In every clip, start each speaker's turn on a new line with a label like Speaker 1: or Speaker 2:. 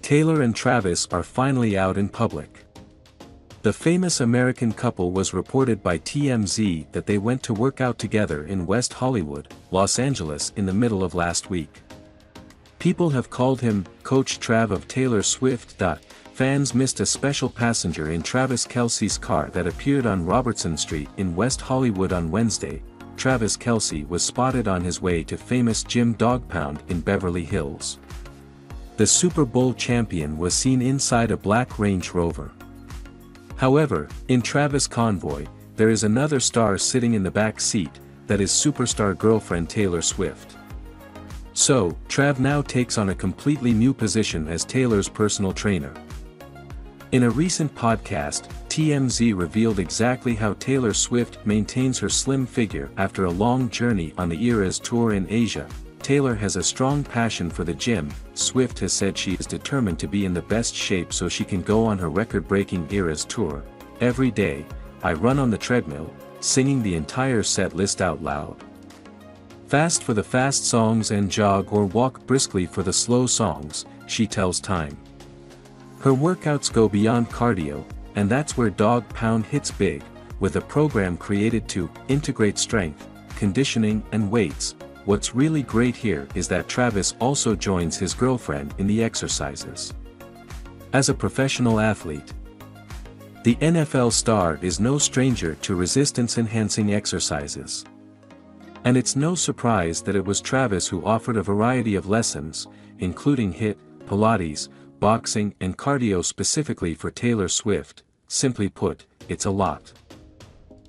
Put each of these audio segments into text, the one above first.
Speaker 1: Taylor and Travis are finally out in public. The famous American couple was reported by TMZ that they went to work out together in West Hollywood, Los Angeles in the middle of last week. People have called him Coach Trav of Taylor Swift. Fans missed a special passenger in Travis Kelce's car that appeared on Robertson Street in West Hollywood on Wednesday. Travis Kelce was spotted on his way to famous Jim Dog Pound in Beverly Hills. The Super Bowl champion was seen inside a black Range Rover. However, in Travis' convoy, there is another star sitting in the back seat, that is superstar girlfriend Taylor Swift. So, Trav now takes on a completely new position as Taylor's personal trainer. In a recent podcast, TMZ revealed exactly how Taylor Swift maintains her slim figure after a long journey on the Eras Tour in Asia. Taylor has a strong passion for the gym. Swift has said she is determined to be in the best shape so she can go on her record-breaking Eras Tour. Every day, I run on the treadmill, singing the entire set list out loud. Fast for the fast songs and jog or walk briskly for the slow songs, she tells Time. Her workouts go beyond cardio, and that's where Dog Pound hits big, with a program created to integrate strength, conditioning and weights. What's really great here is that Travis also joins his girlfriend in the exercises. As a professional athlete, the NFL star is no stranger to resistance-enhancing exercises. And it's no surprise that it was Travis who offered a variety of lessons, including HIIT, Pilates, boxing and cardio specifically for Taylor Swift. Simply put, it's a lot.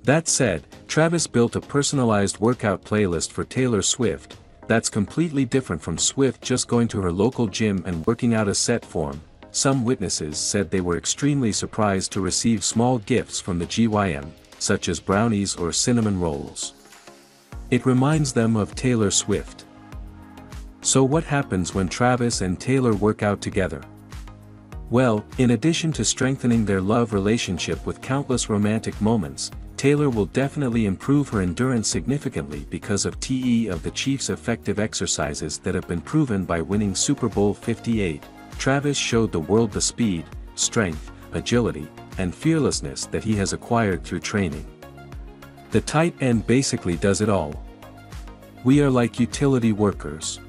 Speaker 1: That said, Travis built a personalized workout playlist for Taylor Swift, that's completely different from Swift just going to her local gym and working out a set form. Some witnesses said they were extremely surprised to receive small gifts from the GYM, such as brownies or cinnamon rolls. It reminds them of Taylor Swift. So what happens when Travis and Taylor work out together? Well, in addition to strengthening their love relationship with countless romantic moments, Taylor will definitely improve her endurance significantly because of the Chiefs' effective exercises that have been proven by winning Super Bowl 58. Travis showed the world the speed, strength, agility, and fearlessness that he has acquired through training. The tight end basically does it all. We are like utility workers.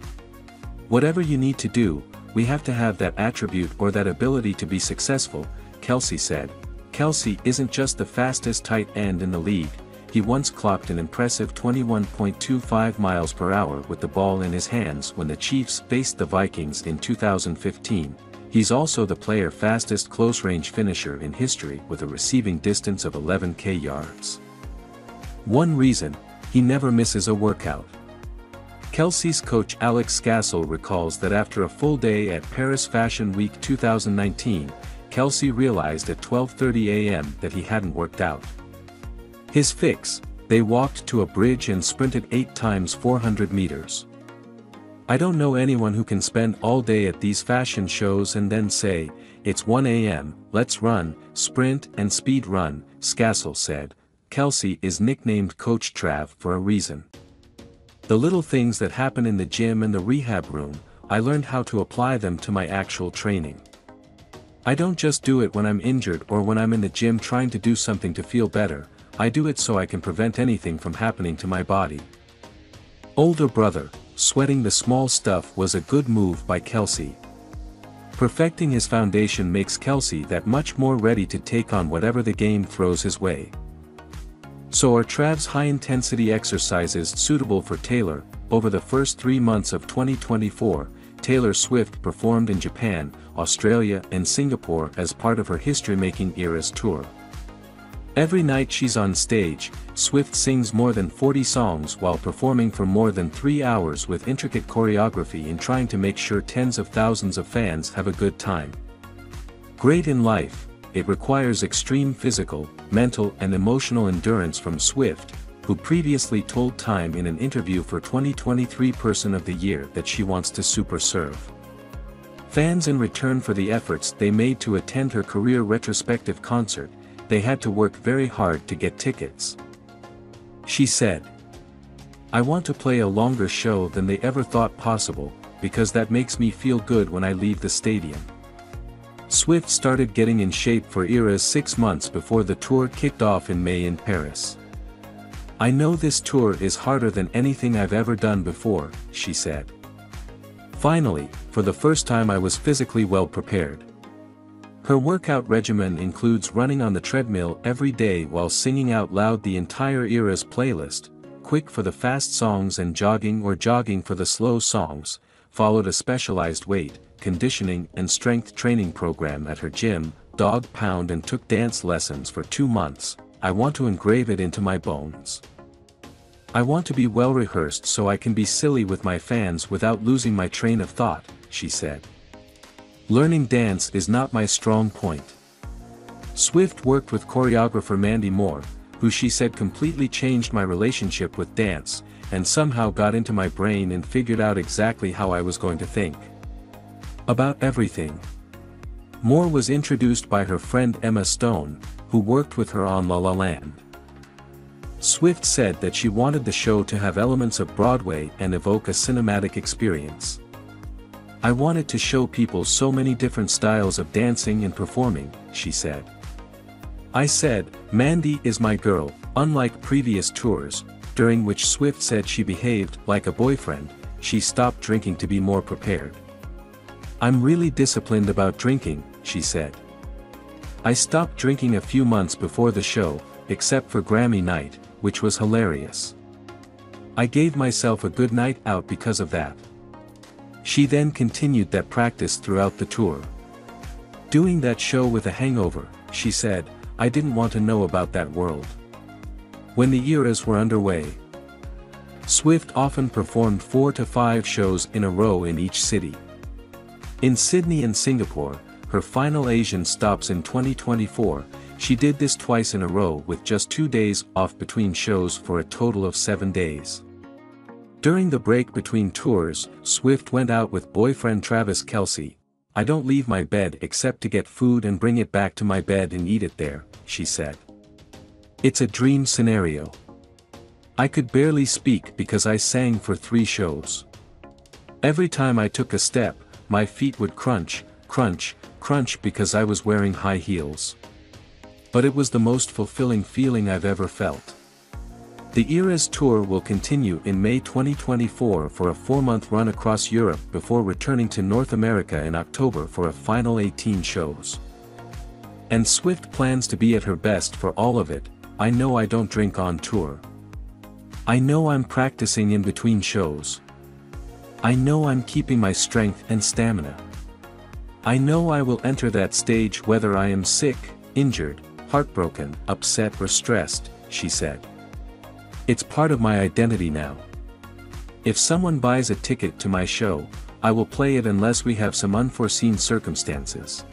Speaker 1: Whatever you need to do, we have to have that attribute or that ability to be successful, Kelce said. Kelce isn't just the fastest tight end in the league, he once clocked an impressive 21.25 miles per hour with the ball in his hands when the Chiefs faced the Vikings in 2015. He's also the player's fastest close-range finisher in history with a receiving distance of 11,000 yards. One reason, he never misses a workout. Kelce's coach Alex Scassel recalls that after a full day at Paris Fashion Week 2019, Kelce realized at 12:30 a.m. that he hadn't worked out. His fix: they walked to a bridge and sprinted 8 times 400 meters. I don't know anyone who can spend all day at these fashion shows and then say, "It's 1 a.m., let's run, sprint and speed run," Scassel said. Kelce is nicknamed Coach Trav for a reason. The little things that happen in the gym and the rehab room, I learned how to apply them to my actual training. I don't just do it when I'm injured or when I'm in the gym trying to do something to feel better, I do it so I can prevent anything from happening to my body. Older brother, sweating the small stuff was a good move by Kelce. Perfecting his foundation makes Kelce that much more ready to take on whatever the game throws his way. So are Trav's high-intensity exercises suitable for Taylor? Over the first 3 months of 2024, Taylor Swift performed in Japan, Australia and Singapore as part of her history-making Eras Tour. Every night she's on stage, Swift sings more than 40 songs while performing for more than 3 hours with intricate choreography and trying to make sure tens of thousands of fans have a good time. Great in life, it requires extreme physical, mental and emotional endurance from Swift, who previously told Time in an interview for 2023 Person of the Year that she wants to super serve fans in return for the efforts they made to attend her career retrospective concert. They had to work very hard to get tickets. She said, "I want to play a longer show than they ever thought possible, because that makes me feel good when I leave the stadium. Swift started getting in shape for Eras 6 months before the tour kicked off in May in Paris. "I know this tour is harder than anything I've ever done before," she said. "Finally, for the first time I was physically well prepared." Her workout regimen includes running on the treadmill every day while singing out loud the entire Eras playlist, quick for the fast songs and jogging for the slow songs, followed a specialized weight, conditioning and strength training program at her gym, Dog Pound, and took dance lessons for 2 months. "I want to engrave it into my bones. I want to be well rehearsed so I can be silly with my fans without losing my train of thought," she said. "Learning dance is not my strong point." Swift worked with choreographer Mandy Moore, who she said completely changed my relationship with dance, and somehow got into my brain and figured out exactly how I was going to think about everything. Moore was introduced by her friend Emma Stone, who worked with her on La La Land. Swift said that she wanted the show to have elements of Broadway and evoke a cinematic experience. "I wanted to show people so many different styles of dancing and performing," she said. "I said, Mandy is my girl," unlike previous tours, during which Swift said she behaved like a boyfriend. She stopped drinking to be more prepared. "I'm really disciplined about drinking," she said. "I stopped drinking a few months before the show, except for Grammy night, which was hilarious. I gave myself a good night out because of that." She then continued that practice throughout the tour. "Doing that show with a hangover," she said, "I didn't want to know about that world." When the Eras were underway, Swift often performed 4 to 5 shows in a row in each city. In Sydney and Singapore, her final Asian stops in 2024, she did this twice in a row with just 2 days off between shows for a total of 7 days. During the break between tours, Swift went out with boyfriend Travis Kelce. "I don't leave my bed except to get food and bring it back to my bed and eat it there," she said. "It's a dream scenario. I could barely speak because I sang for 3 shows. Every time I took a step, my feet would crunch, crunch, crunch because I was wearing high heels. But it was the most fulfilling feeling I've ever felt." The Eras tour will continue in May 2024 for a 4-month run across Europe before returning to North America in October for a final 18 shows. And Swift plans to be at her best for all of it. "I know I don't drink on tour. I know I'm practicing in between shows. I know I'm keeping my strength and stamina. I know I will enter that stage whether I am sick, injured, heartbroken, upset or stressed," she said. "It's part of my identity now. If someone buys a ticket to my show, I will play it unless we have some unforeseen circumstances."